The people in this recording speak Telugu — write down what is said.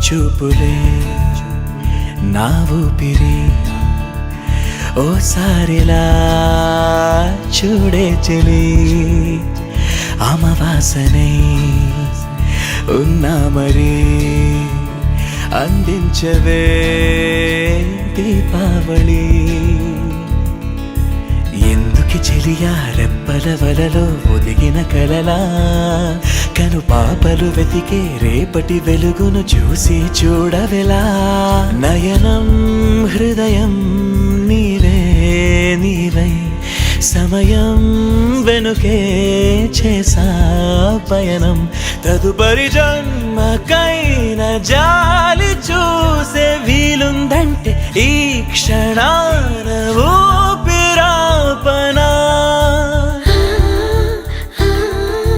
చూపులే నా ఊపిరి ఓసారిలా చూడే చెలి అమవాసనై ఉన్నా మరి అందించవే దీపావళి ఎందుకి చెలియా రెప్పల వలలో ఒదిగిన కలలా కను పాపలు వెతికే రేపటి వెలుగును చూసి చూడవెలా నయనం హృదయం నీవే నీవై సమయం వెనుకే చేసా పయనం తదుపరి జన్మకైన జాలి చూసే వీలుందంటే ఈ క్షణాన